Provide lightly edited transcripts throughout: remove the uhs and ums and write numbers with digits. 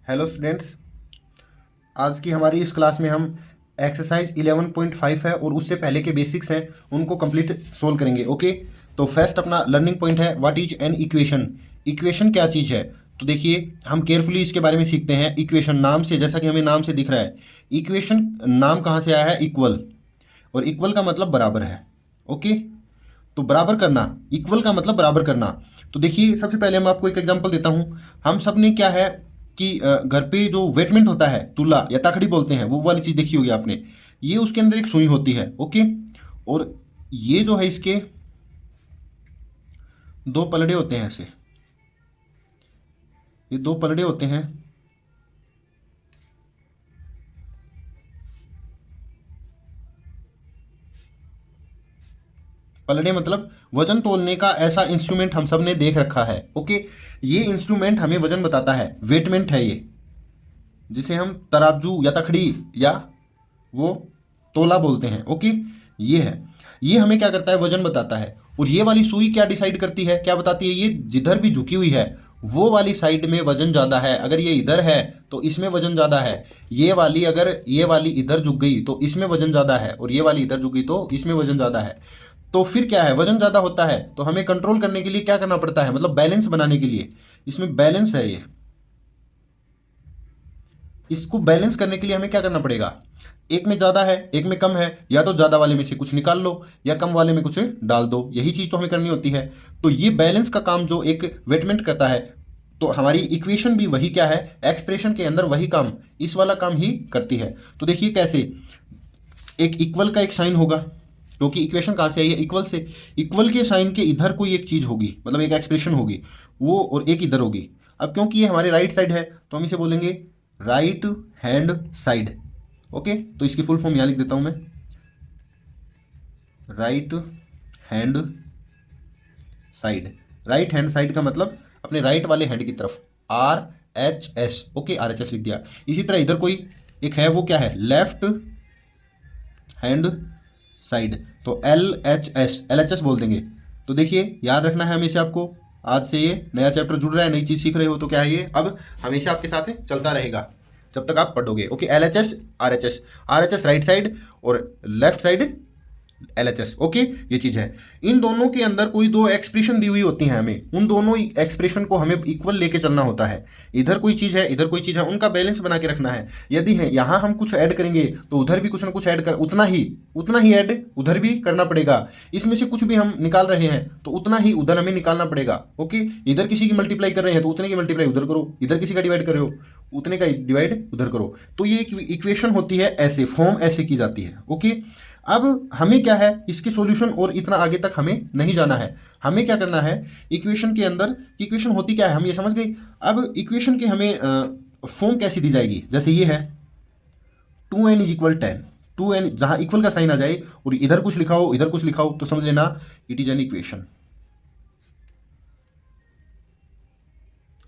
Hello students, आज की हमारी इस क्लास में हम एक्सरसाइज 11.5 है और उससे पहले के बेसिक्स हैं उनको कंप्लीट सोल्व करेंगे। ओके, तो फर्स्ट अपना लर्निंग पॉइंट है what is an equation. Equation क्या चीज़ है? तो देखिए, हम केयरफुली इसके बारे में सीखते हैं। इक्वेशन नाम से, जैसा कि हमें नाम से दिख रहा है, इक्वेशन नाम कहाँ से आया है? इक्वल, और इक्वल का मतलब बराबर है। ओके, तो बराबर करना, इक्वल का मतलब बराबर करना। तो देखिए, सबसे पहले मैं आपको एक एग्जांपल देता हूँ। हम सब ने क्या है कि घर पे जो वेटमेंट होता है, तुला या तखड़ी बोलते हैं, वो वाली चीज़ देखी होगी आपने। ये उसके अंदर एक सुई होती है। ओके, और ये जो है इसके दो पलड़े होते हैं ऐसे, ये दो पलड़े होते हैं। पलड़े मतलब वजन तोलने का ऐसा इंस्ट्रूमेंट हम सब ने देख रखा है। ओके, ये इंस्ट्रूमेंट हमें वजन बताता है, वेटमेंट है ये, जिसे हम तराजू या तखड़ी या वो तोला बोलते हैं। ओके, ये है, ये हमें क्या करता है? वजन बताता है। और ये वाली सुई क्या डिसाइड करती है, क्या बताती है? ये जिधर भी झुकी हुई है वो वाली साइड में वजन ज़्यादा है। अगर ये इधर है तो इसमें वजन ज़्यादा है। ये वाली, अगर ये वाली इधर झुक गई तो इसमें वजन ज़्यादा है, और ये वाली इधर झुक गई तो इसमें वजन ज़्यादा है। तो फिर क्या है? वजन ज़्यादा होता है तो हमें कंट्रोल करने के लिए क्या करना पड़ता है? मतलब बैलेंस बनाने के लिए, इसमें बैलेंस है ये, इसको बैलेंस करने के लिए हमें क्या करना पड़ेगा? एक में ज़्यादा है, एक में कम है, या तो ज़्यादा वाले में से कुछ निकाल लो या कम वाले में कुछ डाल दो। यही चीज़ तो हमें करनी होती है। तो ये बैलेंस का काम जो एक वेटमेंट करता है, तो हमारी इक्वेशन भी वही क्या है? एक्सप्रेशन के अंदर वही काम, इस वाला काम ही करती है। तो देखिए कैसे, एक इक्वल का एक साइन होगा, क्योंकि इक्वेशन कहाँ से आई है? इक्वल से। इक्वल के साइन के इधर कोई एक चीज़ होगी, मतलब एक एक्सप्रेशन होगी वो, और एक इधर होगी। अब क्योंकि ये हमारे राइट साइड है तो हम इसे बोलेंगे राइट हैंड साइड। ओके, तो इसकी फुल फॉर्म यहाँ लिख देता हूँ मैं, right hand side. Right hand side का मतलब अपने राइट वाले हैंड की तरफ, RHS। ओके, RHS लिख दिया। इसी तरह इधर कोई एक है, वो क्या है? लेफ्ट हैंड साइड, तो LHS बोल देंगे। तो देखिए, याद रखना है हमेशा आपको। आज से ये नया चैप्टर जुड़ रहा है, नई चीज़ सीख रहे हो, तो क्या है ये अब हमेशा आपके साथ चलता रहेगा जब तक आप पढ़ोगे। Okay, LHS RHS, RHS right side और लेफ्ट साइड LHS। ओके, ये चीज़ है। इन दोनों के अंदर कोई दो एक्सप्रेशन दी हुई होती हैं, हमें उन दोनों एक्सप्रेशन को हमें इक्वल लेके चलना होता है। इधर कोई चीज़ है, इधर कोई चीज़ है, उनका बैलेंस बना के रखना है। यदि है यहाँ हम कुछ ऐड करेंगे तो उधर भी कुछ ना कुछ ऐड कर, उतना ही ऐड उधर भी करना पड़ेगा। इसमें से कुछ भी हम निकाल रहे हैं तो उतना ही उधर हमें निकालना पड़ेगा। ओके, इधर किसी की मल्टीप्लाई कर रहे हैं तो उतने की मल्टीप्लाई उधर करो, इधर किसी का डिवाइड कर रहे हो उतने का डिवाइड उधर करो। तो ये एक इक्वेशन होती है, ऐसे फॉर्म ऐसे की जाती है। ओके, अब हमें क्या है, इसके सॉल्यूशन और इतना आगे तक हमें नहीं जाना है। हमें क्या करना है, इक्वेशन के अंदर, इक्वेशन होती क्या है हम ये समझ गए। अब इक्वेशन की हमें फॉर्म कैसी दी जाएगी? जैसे ये है 2n इज इक्वल 10, 2n जहाँ इक्वल का साइन आ जाए और इधर कुछ लिखा हो इधर कुछ लिखा हो तो समझ लेना इट इज एन इक्वेशन।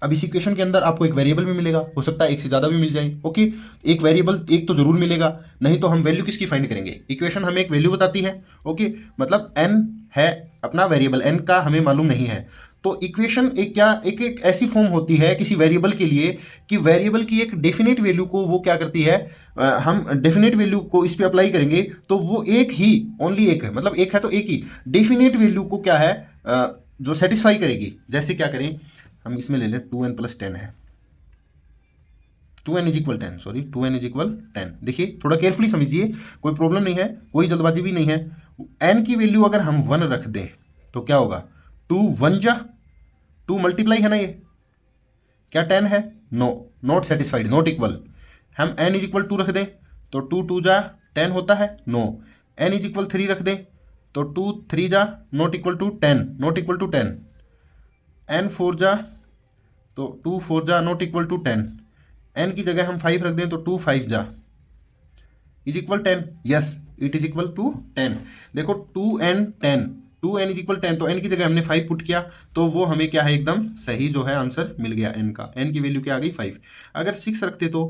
अब इस इक्वेशन के अंदर आपको एक वेरिएबल भी मिलेगा, हो सकता है एक से ज़्यादा भी मिल जाए। ओके, एक वेरिएबल एक तो जरूर मिलेगा, नहीं तो हम वैल्यू किसकी फाइंड करेंगे? इक्वेशन हमें एक वैल्यू बताती है। ओके, मतलब n है अपना वेरिएबल, n का हमें मालूम नहीं है। तो इक्वेशन एक क्या, एक ऐसी फॉर्म होती है किसी वेरिएबल के लिए कि वेरिएबल की एक डेफिनेट वैल्यू को वो क्या करती है, हम डेफिनेट वैल्यू को इस पे अप्लाई करेंगे तो वो एक ही, ओनली एक है, मतलब एक है तो एक ही डेफिनेट वैल्यू को क्या है, जो सेटिस्फाई करेगी। जैसे क्या करें, हम इसमें ले लें 2n + 10 है, 2n is equal 10, sorry 2n is equal 10। देखिए, थोड़ा केयरफुली समझिए, कोई प्रॉब्लम नहीं है, कोई जल्दबाजी भी नहीं है। n की वैल्यू अगर हम 1 रख दें तो क्या होगा? 2 1 जा 2 मल्टीप्लाई है ना, ये क्या 10 है? No, not satisfied, not equal. हम n इज इक्वल 2 रख दें तो 2 2 जा 10 होता है? नो। n इज इक्वल 3 रख दें तो 2 3 जा not equal to 10, not equal to 10। n 4 जा तो 2 4 जा नॉट इक्वल टू 10। n की जगह हम 5 रख दें तो 2 5 जा is equal 10। Yes, it is equal to 10। देखो 2n 10, 2n इज इक्वल 10, तो n की जगह हमने 5 पुट किया तो वो हमें क्या है, एकदम सही जो है आंसर मिल गया n का। n की वैल्यू क्या आ गई? 5। अगर 6 रखते तो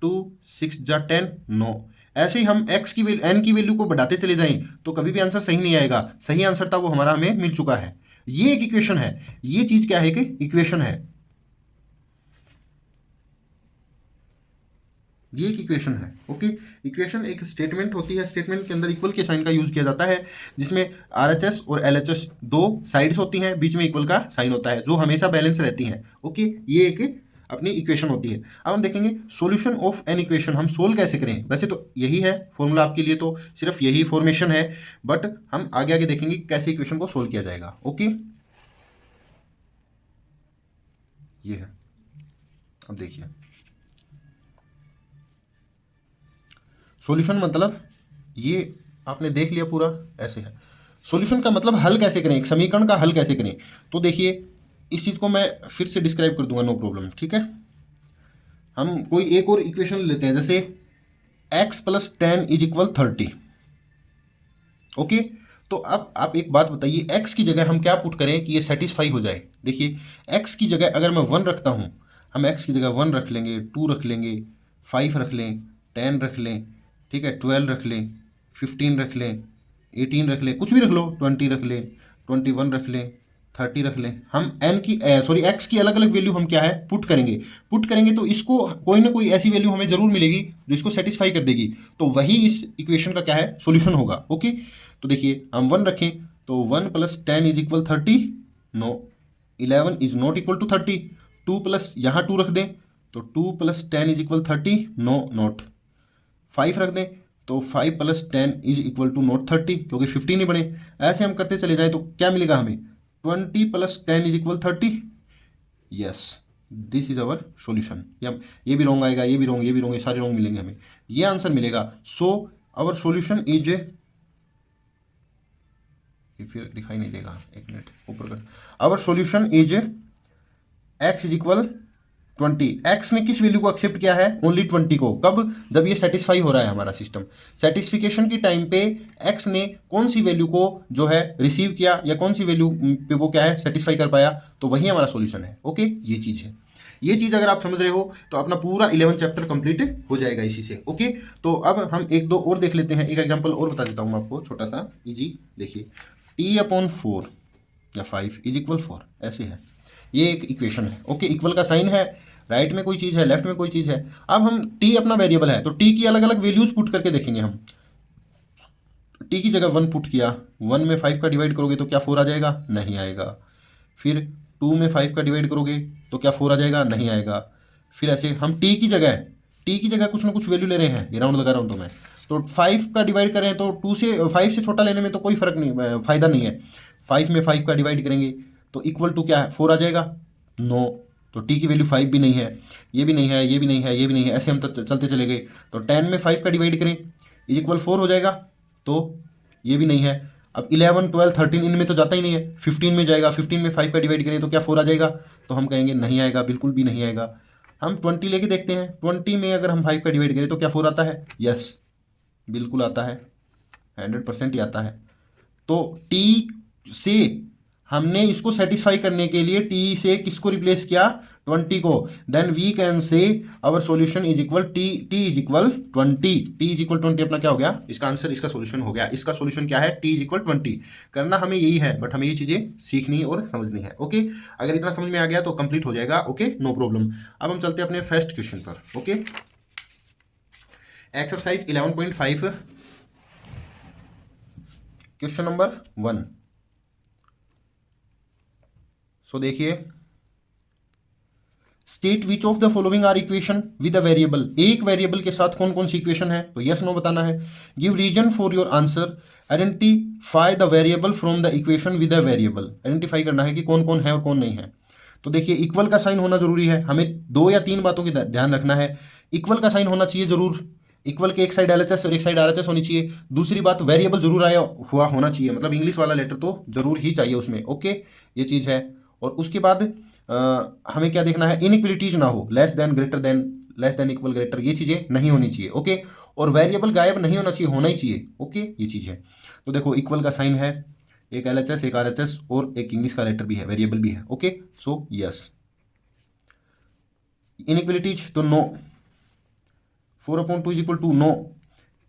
2 6 जा 10, नो। ऐसे ही हम x की वैल्यू, n की वैल्यू को बढ़ाते चले जाएं तो कभी भी आंसर सही नहीं आएगा। सही आंसर था वो हमारा हमें मिल चुका है। ये एक इक्वेशन है, ये चीज क्या है कि इक्वेशन है। ये एक इक्वेशन है। ओके, इक्वेशन एक स्टेटमेंट होती है, स्टेटमेंट के अंदर इक्वल के साइन का यूज किया जाता है, जिसमें RHS और LHS दो साइड्स होती हैं, बीच में इक्वल का साइन होता है, जो हमेशा बैलेंस रहती हैं। ओके, ये एक अपनी इक्वेशन होती है। अब हम देखेंगे सॉल्यूशन ऑफ एन इक्वेशन हम सोल्व कैसे करें। वैसे तो यही है फॉर्मूला, आपके लिए तो सिर्फ यही फॉर्मेशन है, बट हम आगे आगे देखेंगे कैसे इक्वेशन को सोल्व किया जाएगा। ओके, ये है। अब देखिए सॉल्यूशन मतलब ये आपने देख लिया पूरा, ऐसे है। सॉल्यूशन का मतलब हल कैसे करें, एक समीकरण का हल कैसे करें। तो देखिए इस चीज़ को मैं फिर से डिस्क्राइब कर दूंगा, नो प्रॉब्लम, ठीक है। हम कोई एक और इक्वेशन लेते हैं, जैसे x + 10 = 30। ओके, तो अब आप एक बात बताइए, x की जगह हम क्या पुट करें कि ये सेटिस्फाई हो जाए। देखिए x की जगह अगर मैं 1 रखता हूँ, हम x की जगह 1 रख लेंगे, 2 रख लेंगे, 5 रख लें, 10 रख लें, ठीक है, 12 रख लें, 15 रख लें, 18 रख लें, कुछ भी रख लो, 20 रख लें, 21 रख लें, 30 रख लें। हम x की अलग अलग वैल्यू हम क्या है पुट करेंगे तो इसको कोई ना कोई ऐसी वैल्यू हमें जरूर मिलेगी जो इसको सेटिस्फाई कर देगी, तो वही इस इक्वेशन का क्या है, सॉल्यूशन होगा। ओके, तो देखिए हम 1 रखें तो 1 + 10 = 30, no 11 is not equal to 30। 2 plus यहाँ 2 रख दें तो 2 + 10 = 30, नो नॉट। 5 रख दें तो 5 + 10 = नॉट 30, क्योंकि 15 ही बने। ऐसे हम करते चले जाए तो क्या मिलेगा हमें, 20 + 10 = 30। Yes, this is our solution. ये भी रॉन्ग आएगा, ये भी रॉन्ग, ये भी रॉन्ग, ये सारे रॉन्ग मिलेंगे हमें, ये आंसर मिलेगा। सो आवर सॉल्यूशन इज, फिर दिखाई नहीं देगा, एक मिनट ऊपर कर। Our solution is x = 20। x ने किस वैल्यू को एक्सेप्ट किया है, ओनली 20 को। कब, जब ये सेटिस्फाई हो रहा है हमारा सिस्टम। सेटिस्फिकेशन की टाइम पे x ने कौन सी वैल्यू को जो है रिसीव किया, या कौन सी वैल्यू पे वो क्या है सेटिस्फाई कर पाया, तो वही हमारा सॉल्यूशन है। ओके, ये चीज़ है। ये चीज़ अगर आप समझ रहे हो तो अपना पूरा 11 चैप्टर कंप्लीट हो जाएगा इसी से। ओके, तो अब हम एक दो और देख लेते हैं। एक एग्जांपल और बता देता हूँ आपको, छोटा सा इजी। देखिए t/4 या 5 = 4, ऐसे है। ये एक इक्वेशन है। ओके, इक्वल का साइन है, राइट में कोई चीज़ है, लेफ्ट में कोई चीज़ है। अब हम t अपना वेरिएबल है, तो t की अलग अलग वैल्यूज पुट करके देखेंगे हम। t की जगह 1 पुट किया, 1 में 5 का डिवाइड करोगे तो क्या 4 आ जाएगा, नहीं आएगा। फिर 2 में 5 का डिवाइड करोगे तो क्या 4 आ जाएगा, नहीं आएगा। फिर ऐसे हम t की जगह कुछ ना कुछ वैल्यू ले रहे हैं, ये राउंड लगा रहा हूँ तो मैं, तो 5 का डिवाइड करें तो 5 से छोटा लेने में तो कोई फर्क नहीं, फायदा नहीं है। 5 में 5 का डिवाइड करेंगे तो इक्वल टू क्या है, 4 आ जाएगा, नो। तो t की वैल्यू 5 भी नहीं है, ये भी नहीं है, ये भी नहीं है, ये भी नहीं है, ऐसे हम चलते चले गए। तो 10 में 5 का डिवाइड करें = 4 हो जाएगा, तो ये भी नहीं है। अब 11, 12, 13 इनमें तो जाता ही नहीं है, 15 में जाएगा। 15 में 5 का डिवाइड करें तो क्या 4 आ जाएगा, तो हम कहेंगे नहीं आएगा, बिल्कुल भी नहीं आएगा। हम 20 लेके देखते हैं, 20 में अगर हम 5 का डिवाइड करें तो क्या 4 आता है, यस बिल्कुल आता है, 100% ही आता है। तो t से हमने इसको सेटिस्फाई करने के लिए t से किसको रिप्लेस किया, 20 को। Then we can say our solution is equal t = 20 अपना क्या हो गया, इसका आंसर, इसका सॉल्यूशन हो गया। इसका सॉल्यूशन क्या है, t = 20। करना हमें यही है, बट हमें ये चीज़ें सीखनी और समझनी है। ओके, अगर इतना समझ में आ गया तो कंप्लीट हो जाएगा। Okay, no problem. अब हम चलते हैं अपने फर्स्ट क्वेश्चन पर। Okay, exercise 11.5 question number 1। So देखिए, state which of the following are equation with a variable. एक वेरिएबल के साथ कौन कौन सी इक्वेशन है, तो यस नो बताना है। Give reason for your answer, identify the variable from the equation with a variable. Identify करना है कि कौन कौन है और कौन नहीं है। तो देखिए इक्वल का साइन होना जरूरी है, हमें 2 या 3 बातों की ध्यान रखना है। इक्वल का साइन होना चाहिए जरूर, इक्वल के एक साइड LHS और एक साइड RHS होनी चाहिए। दूसरी बात, वेरिएबल जरूर आया हुआ होना चाहिए, मतलब इंग्लिश वाला लेटर तो जरूर ही चाहिए उसमें। ओके, ये चीज़ है। और उसके बाद हमें क्या देखना है, इनइक्वलिटीज ना हो, less than, greater than, less than, equal, greater, ये चीज़ें नहीं होनी चाहिए। ओके, और वेरिएबल गायब नहीं होना चाहिए, होना ही चाहिए। ओके, ये चीज़ है। तो देखो इक्वल का साइन है, एक LHS, एक RHS और एक इंग्लिश का लेटर भी है, वेरिएबल भी है। Okay, so yes. इनइक्वलिटीज तो नो, 4/2 = नो।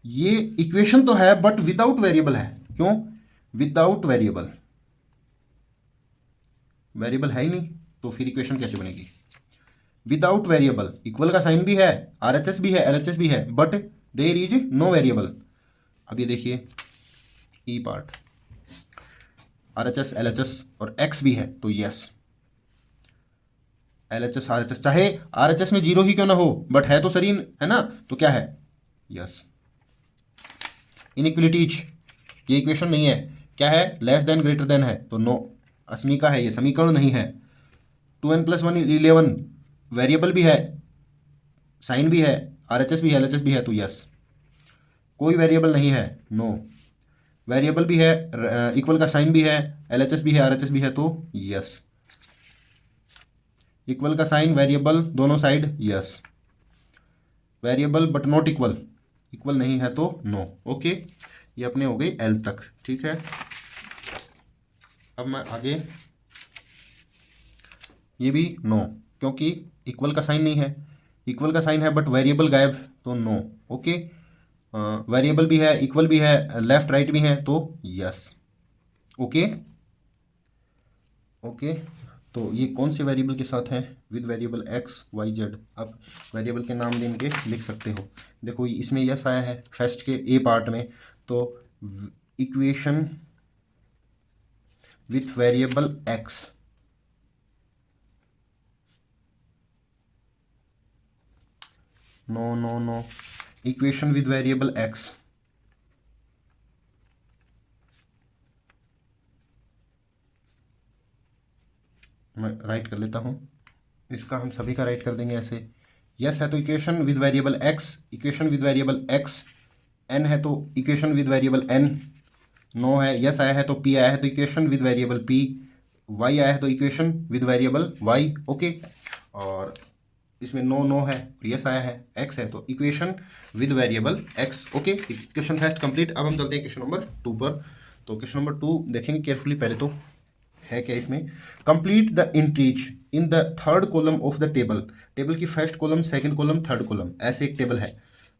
ये इक्वेशन तो है बट विदाउट वेरिएबल है। क्यों, विदाउट वेरिएबल, वेरिएबल है ही नहीं तो फिर इक्वेशन कैसे बनेगी। विदाउट वेरिएबल, इक्वल का साइन भी है, RHS भी है, LHS भी है, but there is no variable. अब ये देखिए ई पार्ट, RHS LHS और X भी है, तो यस LHS RHS, चाहे RHS में 0 ही क्यों ना हो, बट है तो सरीन है ना, तो क्या है, यस। इनइक्वलिटीज, ये इक्वेशन नहीं है, क्या है, लेस देन ग्रेटर देन है, तो नो, अस्मिका है, ये समीकरण नहीं है। 2n + 1 11, वेरिएबल भी है, साइन भी है, RHS भी है, LHS भी है, तो यस। कोई वेरिएबल नहीं है, नो। वेरिएबल भी है, इक्वल का साइन भी है, LHS भी है, RHS भी है, तो यस। इक्वल का साइन, वेरिएबल दोनों side, yes. Variable but not equal, equal नहीं है तो नो। ओके, ये अपने हो गई L तक, ठीक है। अब मैं आगे, ये भी नो, क्योंकि इक्वल का साइन नहीं है, इक्वल का साइन है बट वेरिएबल गायब, तो नो। ओके, वेरिएबल भी है, इक्वल भी है, लेफ्ट राइट भी है, तो यस। ओके ओके, तो ये कौन से वेरिएबल के साथ है, with variable x y z. आप वेरिएबल के नाम देन के लिख सकते हो। देखो इसमें यस आया है फर्स्ट के ए पार्ट में, तो equation with variable x, no no no, equation with variable x, मैं राइट कर लेता हूँ, इसका हम सभी का राइट कर देंगे ऐसे। यस है तो equation with variable X, equation with variable X. N है तो equation with variable N. No है, यस आया है तो पी आया है तो equation with variable P. Y आया है तो equation with variable Y. Okay, और इसमें नो नो है और यस आया है, एक्स है तो equation with variable x. Okay, equation first complete. अब हम चलते हैं क्वेश्चन नंबर 2 पर। तो क्वेश्चन नंबर 2 देखेंगे केयरफुली। पहले तो है क्या इसमें, complete the entries in the third column of the table. Table की first column, second column, third column, ऐसे एक टेबल है।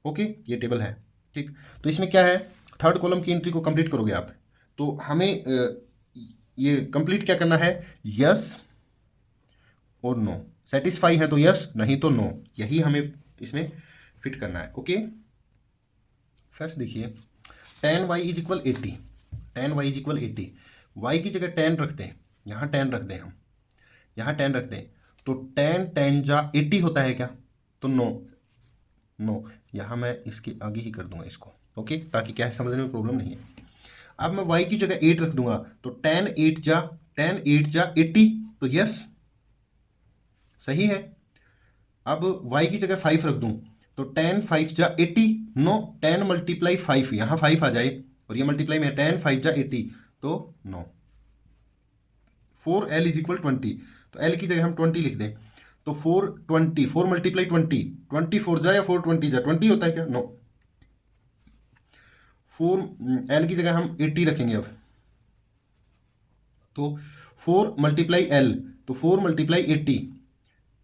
ओके, ये टेबल है, ठीक। तो इसमें क्या है, थर्ड कॉलम की एंट्री को कंप्लीट करोगे आप, तो हमें ये कंप्लीट क्या करना है, यस और नो। सेटिस्फाई है तो यस, नहीं तो नो, यही हमें इसमें फिट करना है। ओके, फर्स्ट देखिए, tan y = 80, tan y = 80, y की जगह tan रखते हैं, यहाँ tan रख दें, हम यहाँ tan रखते हैं, तो tan जा 80 होता है क्या, तो नो नो, यहाँ मैं इसके आगे ही कर दूंगा इसको। ओके, ताकि क्या है समझने में प्रॉब्लम नहीं है। अब मैं y की जगह 8 रख दूंगा, तो tan 8 जा 80, तो यस सही है। अब y की जगह 5 रख दूं, तो tan 5 जा 80, नो। tan × 5, यहाँ 5 आ जाए और ये मल्टीप्लाई में tan 5 जा 80, तो नो। 4l = 20, तो l की जगह हम 20 लिख दें, तो 420, 4 × 20, 24 जा या 420 जा, 20 होता है क्या, नो। 4l की जगह हम 80 रखेंगे अब, तो 4 × l, तो 4 × 80,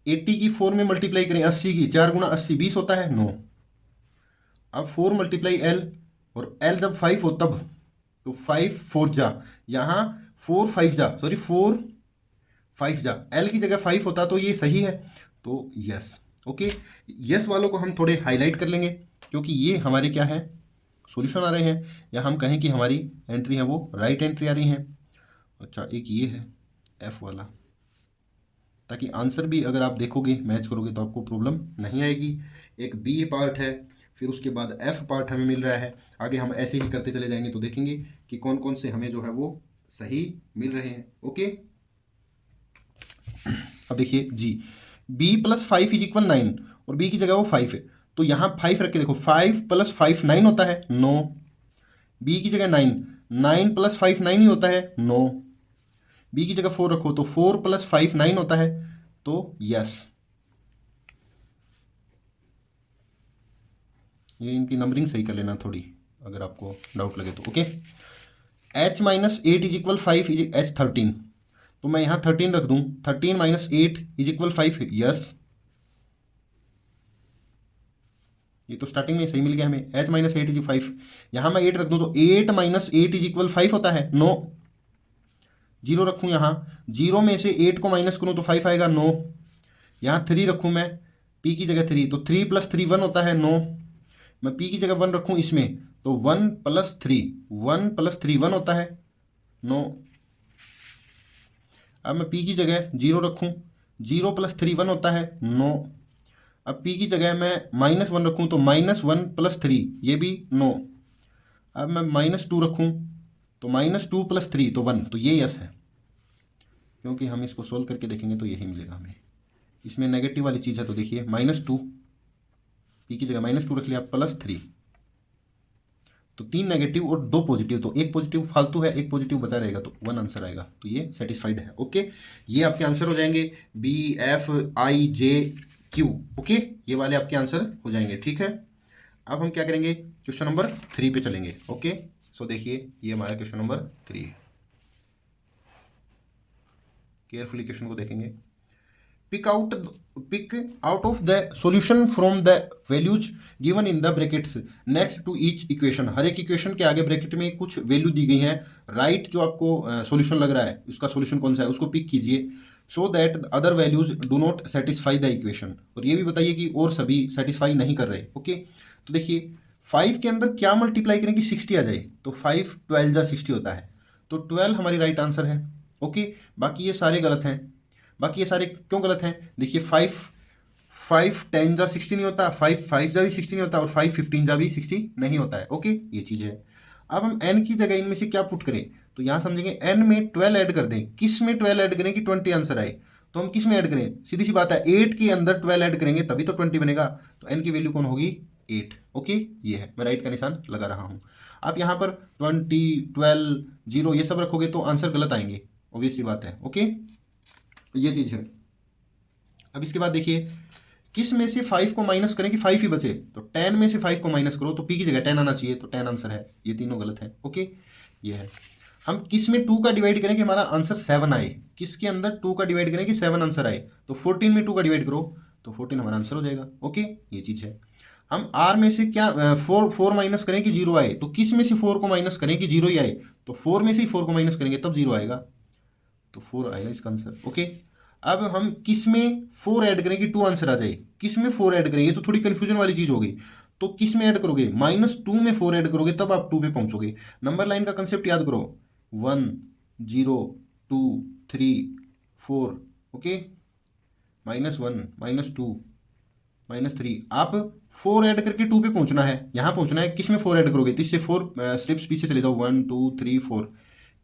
80 की 4 में मल्टीप्लाई करें, 80 की 4 × 80 20 होता है, नो। अब 4 × l, और l जब 5 हो तब, तो 5 4 जा, यहाँ 4 5 जा, सॉरी 4 5 जा, l की जगह 5 होता तो ये सही है, तो यस। ओके, यस वालों को हम थोड़े हाईलाइट कर लेंगे, क्योंकि ये हमारे क्या है, सॉल्यूशन आ रहे हैं, या हम कहें कि हमारी एंट्री है वो राइट एंट्री आ रही है। अच्छा, एक ये है एफ वाला, ताकि आंसर भी अगर आप देखोगे, मैच करोगे, तो आपको प्रॉब्लम नहीं आएगी। एक बी पार्ट है, फिर उसके बाद एफ पार्ट हमें मिल रहा है। आगे हम ऐसे ही करते चले जाएंगे, तो देखेंगे कि कौन कौन से हमें जो है वो सही मिल रहे हैं। ओके, अब देखिए जी, b + 5 = 9, और b की जगह वो 5 है, तो यहाँ 5 रख के देखो, 5 + 5 9 होता है, नो। b की जगह 9, 9 + 5 9 ही होता है, नो। b की जगह 4 रखो, तो 4 + 5 9 होता है, तो यस। ये इनकी नंबरिंग सही कर लेना थोड़ी, अगर आपको डाउट लगे तो। ओके, h - 8 = 5 h 13, तो मैं यहाँ 13 रख दूँ, 13 - 8 = 5, यस। ये तो स्टार्टिंग में सही मिल गया हमें, h - 8 = 5, यहाँ मैं 8 रख दूँ, तो 8 - 8 = 5 होता है, नो। 0 रखूँ यहाँ, 0 में से 8 को माइनस करूँ तो 5 आएगा, नो। यहाँ 3 रखूँ मैं, पी की जगह 3, तो 3 + 3 1 होता है 9। मैं पी की जगह 1 रखूँ इसमें, तो 1 + 3 1 + 3 1 होता है 9। अब मैं पी की जगह 0 रखूँ, 0 + 3 1 होता है 9। अब पी की जगह मैं -1 रखूँ, तो -1 + 3 ये भी 9। अब मैं -2 रखूँ, तो -2 + 3 तो 1, तो ये यस है, क्योंकि हम इसको सोल्व करके देखेंगे तो यही मिलेगा हमें। इसमें नेगेटिव वाली चीज़ है, तो देखिए -2, पी की जगह -2 रख लिया, +3, तो 3 नेगेटिव और 2 पॉजिटिव, तो एक पॉजिटिव फालतू है, एक पॉजिटिव बचा रहेगा, तो 1 आंसर आएगा। तो ये सेटिस्फाइड है। ओके, ये आपके आंसर हो जाएंगे B, F, I, J, Q। Okay, ये वाले आपके आंसर हो जाएंगे। ठीक है, अब हम क्या करेंगे, क्वेश्चन नंबर 3 पे चलेंगे। ओके, सो देखिए ये हमारा क्वेश्चन नंबर 3 है। केयरफुली क्वेश्चन को देखेंगे। Pick out of the solution from the values given in the brackets next to each equation. हर एक इक्वेशन के आगे ब्रैकेट में कुछ वैल्यू दी गई है। राइट जो आपको सॉल्यूशन लग रहा है उसका सॉल्यूशन कौन सा है उसको पिक कीजिए, so that other values do not satisfy the equation. और ये भी बताइए कि और सभी सेटिस्फाई नहीं कर रहे। ओके, तो देखिए 5 के अंदर क्या मल्टीप्लाई करें कि 60 आ जाए, तो 5 12 जा 60 होता है, तो 12 हमारी राइट आंसर है। ओके, बाकी ये सारे गलत हैं। बाकी ये सारे क्यों गलत हैं, देखिए 5 10 जा 60 नहीं होता, 5 5 जा भी 60 नहीं होता, और 5 15 जा भी 60 नहीं होता है। ओके, ये चीज़ है। अब हम n की जगह इनमें से क्या पुट करें, तो यहाँ समझेंगे n में 12 ऐड कर दें। किस में 12 ऐड करें कि 20 आंसर आए, तो हम किस में ऐड करें, सीधी सी बात है 8 के अंदर 12 ऐड करेंगे तभी तो 20 बनेगा, तो n की वैल्यू कौन होगी 8। ओके, ये है, मैं राइट का निशान लगा रहा हूँ। आप यहाँ पर 20 12 0 ये सब रखोगे तो आंसर गलत आएंगे, ऑब्वियस सी बात है। ओके, ये चीज़ है। अब इसके बाद देखिए किस में से 5 को माइनस करें कि 5 ही बचे, तो 10 में से 5 को माइनस करो, तो p की जगह 10 आना चाहिए, तो 10 आंसर है। ये तीनों गलत है। ओके, ये है। हम किस में 2 का डिवाइड करें कि हमारा आंसर 7 आए, किसके अंदर 2 का डिवाइड करें कि 7 आंसर आए, तो 14 में 2 का डिवाइड करो, तो 14 हमारा आंसर हो जाएगा। ओके, ये चीज़ है। हम r में से क्या 4 माइनस करें कि 0 आए, तो किस में से 4 को माइनस करें कि 0 ही आए, तो 4 में से ही 4 को माइनस करेंगे तब 0 आएगा, तो 4 आएगा इसका आंसर। ओके, अब हम किस में 4 ऐड करें कि 2 आंसर आ जाए, किस में 4 ऐड करें, ये तो थोड़ी कन्फ्यूजन वाली चीज़ होगी। तो किस में ऐड करोगे, -2 में 4 ऐड करोगे तब आप 2 पे पहुंचोगे। नंबर लाइन का कंसेप्ट याद करो, 1 0 2 3 4। ओके, -1 -2 -3, आप 4 ऐड करके 2 पे पहुंचना है, यहाँ पहुंचना है। किस में 4 ऐड करोगे, तो इससे 4 स्टेप्स पीछे चले जाओ, 1 2 3 4,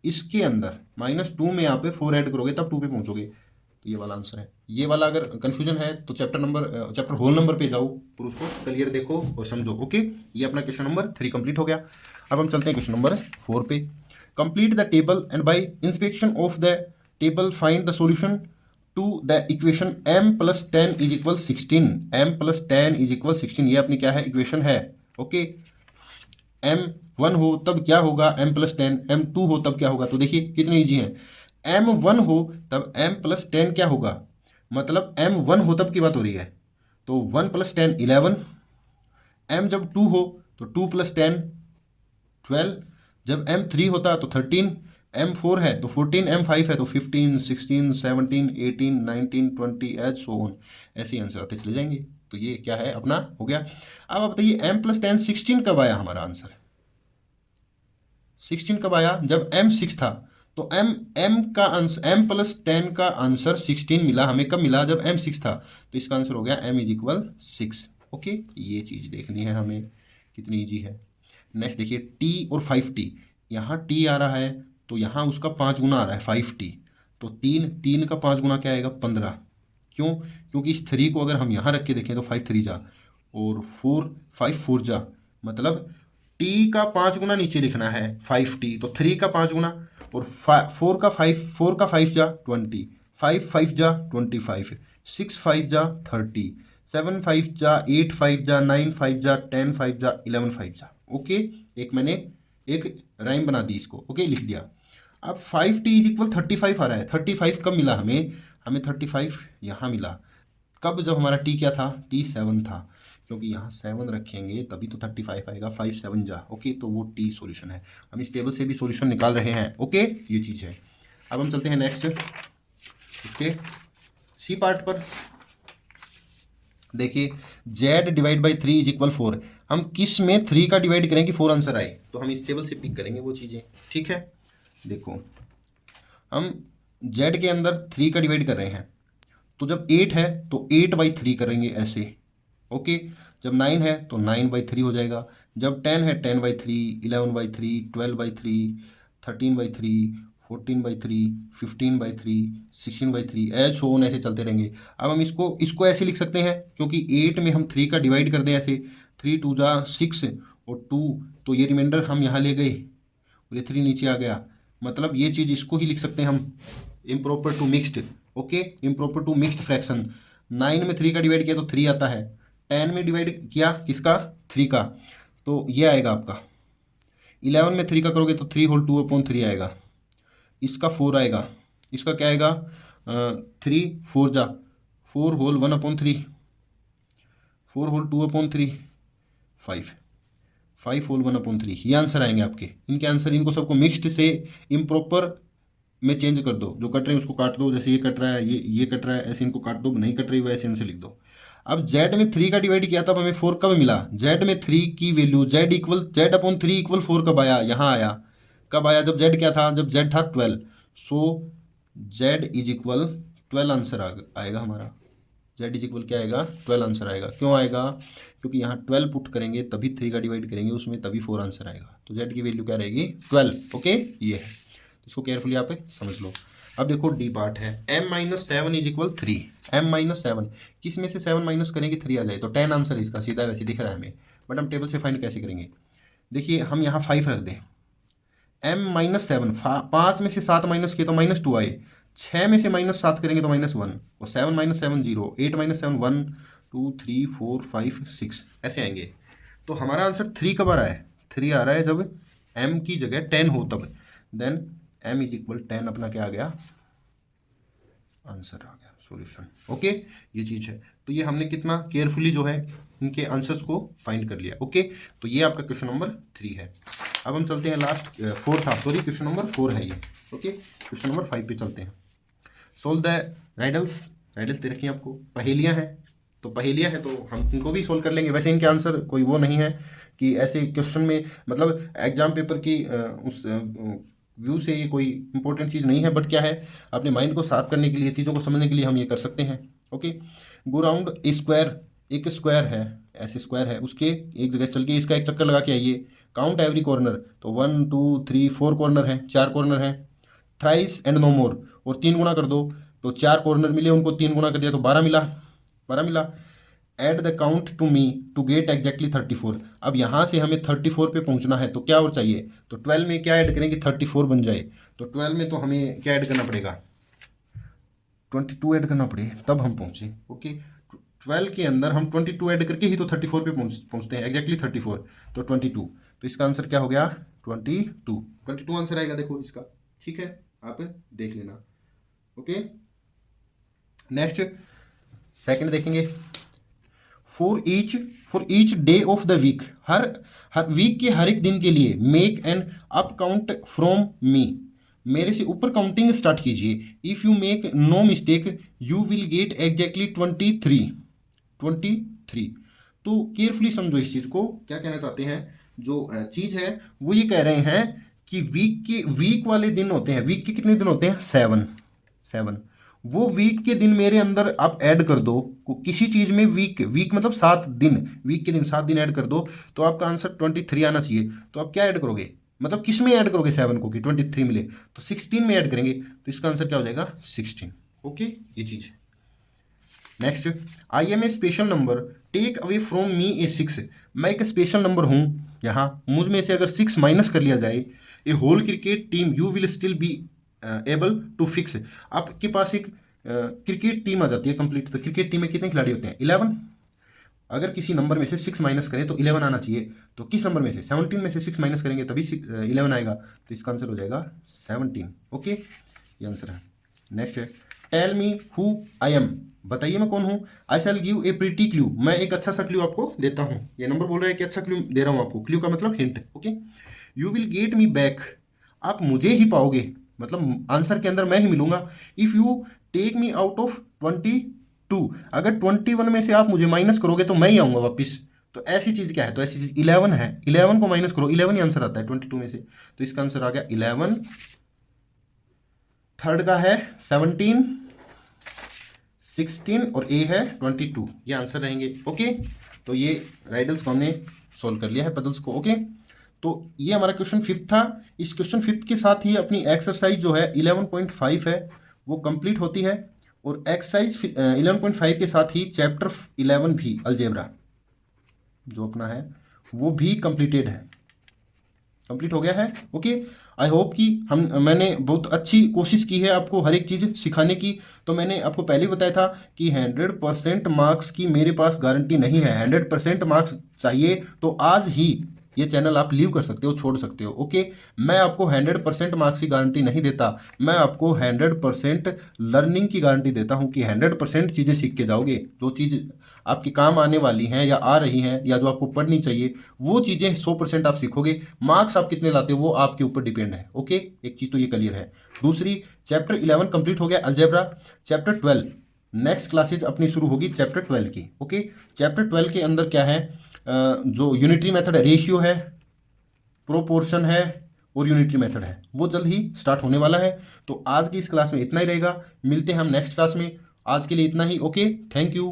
इसके अंदर -2 में यहाँ पे 4 ऐड करोगे तब 2 पे पहुंचोगे, तो ये वाला आंसर है। ये वाला अगर कंफ्यूजन है तो चैप्टर होल नंबर पे जाओ और उसको क्लियर देखो और समझो। ओके, ये अपना क्वेश्चन नंबर 3 कंप्लीट हो गया। अब हम चलते हैं क्वेश्चन नंबर 4 पे। Complete the table and by inspection of the table find the solution to the equation m + 10 = 16। m + 10 = 16, ये अपनी क्या है, इक्वेशन है। ओके, m1 हो तब क्या होगा m + 10, m2 हो तब क्या होगा, तो देखिए कितने ईजी है। m1 हो तब m + 10 क्या होगा, मतलब m1 हो तब की बात हो रही है, तो 1 + 10 11। m जब 2 हो तो 2 + 10 12। जब m3 होता है तो 13, m4 है तो 14, m5 है तो 15 16 17 18 19 20 एज सो ऑन, ऐसे ही आंसर आते चले जाएंगे। तो ये क्या है, अपना हो गया। अब आप बताइए m + 10 16 कब आया, हमारा आंसर 16 कब आया, जब m6 था, तो m का आंसर m + 10 का आंसर 16 मिला हमें, कब मिला, जब m6 था, तो इसका आंसर हो गया m = 6। ओके, ये चीज़ देखनी है हमें, कितनी ईजी है। नेक्स्ट देखिए t और 5t, यहाँ t आ रहा है तो यहाँ उसका 5 गुना आ रहा है 5t, तो 3 का 5 गुना क्या आएगा 15। क्यों, क्योंकि इस 3 को अगर हम यहाँ रख के देखें तो 5 3 जा और 4 5 4 जा, मतलब t का 5 गुना नीचे लिखना है 5t, तो 3 का 5 गुना और 4 का 5 जा 20, 5 5 जा 25, 6 5 जा 30, 7 5 जा 8 5 जा 9 5 जा 10 5 जा 11 5 जा। ओके, एक मैंने एक राइम बना दी इसको। ओके, लिख दिया। अब 5t = 35 आ रहा है, 35 कब मिला हमें, 35 यहाँ मिला, कब, जब हमारा t क्या था, t 7 था, क्योंकि यहाँ 7 रखेंगे तभी तो 35 आएगा, 5 7 जा। ओके, तो वो t सॉल्यूशन है, हम इस टेबल से भी सॉल्यूशन निकाल रहे हैं। ओके, ये चीज़ है। अब हम चलते हैं नेक्स्ट उसके सी पार्ट पर। देखिए z divide by 3 is equal 4, हम किस में 3 का डिवाइड करें कि 4 आंसर आए, तो हम इस टेबल से पिक करेंगे वो चीज़ें, ठीक है। देखो हम z के अंदर 3 का डिवाइड कर रहे हैं, तो जब 8 है तो 8/3 करेंगे ऐसे, ओके। जब 9 है तो 9/3 हो जाएगा, जब 10 है 10/3, 11/3, 12/3, 13/3, 14/3, 15/3, 16/3, एज शोन, ऐसे चलते रहेंगे। अब हम इसको ऐसे लिख सकते हैं, क्योंकि 8 में हम 3 का डिवाइड कर दें ऐसे, 3 2 जा 6 और 2, तो ये रिमाइंडर हम यहाँ ले गए और ये 3 नीचे आ गया, मतलब ये चीज़ इसको ही लिख सकते हैं हम improper to mixed, okay, improper to mixed fraction. 9 में 3 का डिवाइड किया तो 3 आता है, 10 में डिवाइड किया किसका, 3 का, तो ये आएगा आपका। 11 में 3 का करोगे तो 3 होल 2/3 आएगा, इसका 4 आएगा, इसका क्या आएगा 3 4 जा 4 होल 1/3, 4 होल 2/3, 5 होल 1/3, ये आंसर आएंगे आपके। इनके आंसर, इनको सबको मिक्स्ड से इम्प्रॉपर में चेंज कर दो, जो कट रहे हैं उसको काट दो, जैसे ये कट रहा है ये कट रहा है, ऐसे इनको काट दो, नहीं कट रही वैसे इनसे लिख दो। अब z में 3 का डिवाइड किया तब हमें 4 कब मिला, z में 3 की वैल्यू z/3 इक्वल 4 कब आया, यहाँ आया, कब आया, जब z क्या था, जब z था 12, सो z इज इक्वल 12 आंसर आएगा हमारा, z इज इक्वल क्या आएगा 12 आंसर आएगा। क्यों आएगा, क्योंकि यहाँ 12 पुट करेंगे तभी 3 का डिवाइड करेंगे उसमें, तभी 4 आंसर आएगा, तो z की वैल्यू क्या रहेगी 12, ओके, ये है, तो इसको केयरफुली आप समझ लो। अब देखो डी पार्ट है, m-7 इज इक्वल 3, m-7 किस में से 7 माइनस करेंगे 3 आ जाए, तो 10 आंसर इसका सीधा वैसे दिख रहा है हमें, बट हम टेबल से फाइंड कैसे करेंगे। देखिए हम यहाँ 5 रख दें, m-7, 5 में से 7 माइनस किए तो -2 आए, 6 में से -7 करेंगे तो -1, और 7 - 7 0, 8 - 7 1 2 3 4 5 6 ऐसे आएंगे। तो हमारा आंसर 3 कब आ रहा है, 3 आ रहा है जब m की जगह 10 हो तब, देन m इज इक्वल 10 अपना क्या आ गया, आंसर आ गया, सॉल्यूशन, ओके, ये चीज़ है। तो ये हमने कितना केयरफुली जो है इनके आंसर्स को फाइंड कर लिया, ओके। तो ये आपका क्वेश्चन नंबर 3 है। अब हम चलते हैं लास्ट 4 था, सॉरी क्वेश्चन नंबर 4 है ये, ओके। क्वेश्चन नंबर 5 पे चलते हैं। सोल्व द राइडल्स दे रखी हैं आपको, पहेलियां हैं, तो पहेलियां हैं तो हम इनको भी सोल्व कर लेंगे। वैसे इनके आंसर कोई वो नहीं है कि ऐसे क्वेश्चन में, मतलब एग्जाम पेपर की उस व्यू से ये कोई इंपॉर्टेंट चीज़ नहीं है, बट क्या है अपने माइंड को शार्प करने के लिए, चीज़ों को समझने के लिए हम ये कर सकते हैं, ओके। गो राउंड ए स्क्वायर, एक स्क्वायर है, ऐसे स्क्वायर है, उसके एक जगह चल के इसका एक चक्कर लगा के आइए। काउंट एवरी कॉर्नर, तो 1 2 3 4 कॉर्नर है, 4 कॉर्नर है। थ्राइस एंड नो मोर, और 3 गुना कर दो, तो 4 कॉर्नर मिले, उनको 3 गुना कर दिया तो 12 मिला, 12 मिला। Add the count to me to get exactly 34, अब यहाँ से हमें 34 पे पहुँचना है, तो क्या और चाहिए, तो 12 में क्या ऐड करें कि 34 बन जाए, तो 12 में तो हमें क्या ऐड करना पड़ेगा, 22 ऐड करना पड़ेगा तब हम पहुँचे, ओके। 12 के अंदर हम 22 ऐड करके ही तो 34 पे पहुँचते हैं, एग्जैक्टली 34, तो 22, तो इसका आंसर क्या हो गया 22 आंसर आएगा, देखो इसका, ठीक है, आप देख लेना, ओके। नेक्स्ट सेकंड देखेंगे, for each day of the week, हर वीक के हर एक दिन के लिए make an up count from me, मेरे से ऊपर काउंटिंग स्टार्ट कीजिए। If you make no mistake you will get exactly 23। तो केयरफुली समझो इस चीज़ को, क्या कहना चाहते हैं, जो चीज़ है वो ये कह रहे हैं कि वीक वाले दिन होते हैं, वीक के कितने दिन होते हैं 7, वो वीक के दिन मेरे अंदर आप ऐड कर दो, किसी चीज़ में वीक मतलब 7 दिन, वीक के दिन 7 दिन ऐड कर दो, तो आपका आंसर 23 आना चाहिए। तो आप क्या ऐड करोगे, मतलब किस में ऐड करोगे 7 को कि 23 मिले, तो 16 में ऐड करेंगे, तो इसका आंसर क्या हो जाएगा 16, ओके, ये चीज़। Next, I am a special number take away from me a 6, मैं एक स्पेशल नंबर हूँ, यहाँ मुझ में से अगर 6 माइनस कर लिया जाए, a whole cricket team you will still be able to fix, आपके पास एक क्रिकेट टीम आ जाती है कंप्लीट, तो क्रिकेट टीम में कितने खिलाड़ी होते हैं 11, अगर किसी नंबर में से 6 माइनस करें तो 11 आना चाहिए, तो किस नंबर में से 17 में से 6 माइनस करेंगे तभी 11 आएगा, तो इसका आंसर हो जाएगा 17, ओके, ये आंसर है। नेक्स्ट है, tell me who I am, बताइए मैं कौन हूँ। I shall give a pretty clue, मैं एक अच्छा सा क्लू आपको देता हूँ, ये नंबर बोल रहा है कि अच्छा क्लू दे रहा हूँ आपको, क्लू का मतलब hint, okay. You will get me back, आप मुझे ही पाओगे, मतलब आंसर के अंदर मैं ही मिलूंगा। If you take me out of 20 2। अगर 21 में से आप मुझे माइनस करोगे तो मैं ही आऊँगा वापस। तो ऐसी चीज़ क्या है, तो ऐसी चीज़ 11 है, 11 को माइनस करो, 11 ही आंसर आता है 22 में से, तो इसका आंसर आ गया 11। थर्ड का है 17, 16 और ए है 22, ये आंसर रहेंगे। ओके, तो ये राइडल्स को हमने सॉल्व कर लिया है, पजल्स को। ओके, तो ये हमारा क्वेश्चन 5 था। इस क्वेश्चन 5 के साथ ही अपनी एक्सरसाइज जो है 11.5 है वो कंप्लीट होती है, और एक्सरसाइज 11.5 के साथ ही चैप्टर 11 भी अलजेब्रा जो अपना है वो भी कंप्लीटेड है, कंप्लीट हो गया है। ओके, आई होप कि मैंने बहुत अच्छी कोशिश की है आपको हर एक चीज़ सिखाने की। तो मैंने आपको पहले ही बताया था कि 100% मार्क्स की मेरे पास गारंटी नहीं है, 100% मार्क्स चाहिए तो आज ही ये चैनल आप लीव कर सकते हो, छोड़ सकते हो। ओके, मैं आपको 100% मार्क्स की गारंटी नहीं देता, मैं आपको 100% लर्निंग की गारंटी देता हूँ कि 100% चीज़ें सीख के जाओगे। जो चीज़ आपके काम आने वाली हैं या आ रही हैं या जो आपको पढ़नी चाहिए वो चीज़ें 100% आप सीखोगे। मार्क्स आप कितने लाते हो वो आपके ऊपर डिपेंड है। ओके, एक चीज़ तो ये क्लियर है। दूसरी, चैप्टर 11 कंप्लीट हो गया अलजेब्रा। चैप्टर 12 नेक्स्ट क्लासेज अपनी शुरू होगी चैप्टर 12 की। ओके, चैप्टर 12 के अंदर क्या है, जो यूनिटरी मेथड है, रेशियो है, प्रोपोर्शन है और यूनिटरी मेथड है, वो जल्द ही स्टार्ट होने वाला है। तो आज की इस क्लास में इतना ही रहेगा, मिलते हैं हम नेक्स्ट क्लास में। आज के लिए इतना ही। Okay, thank you.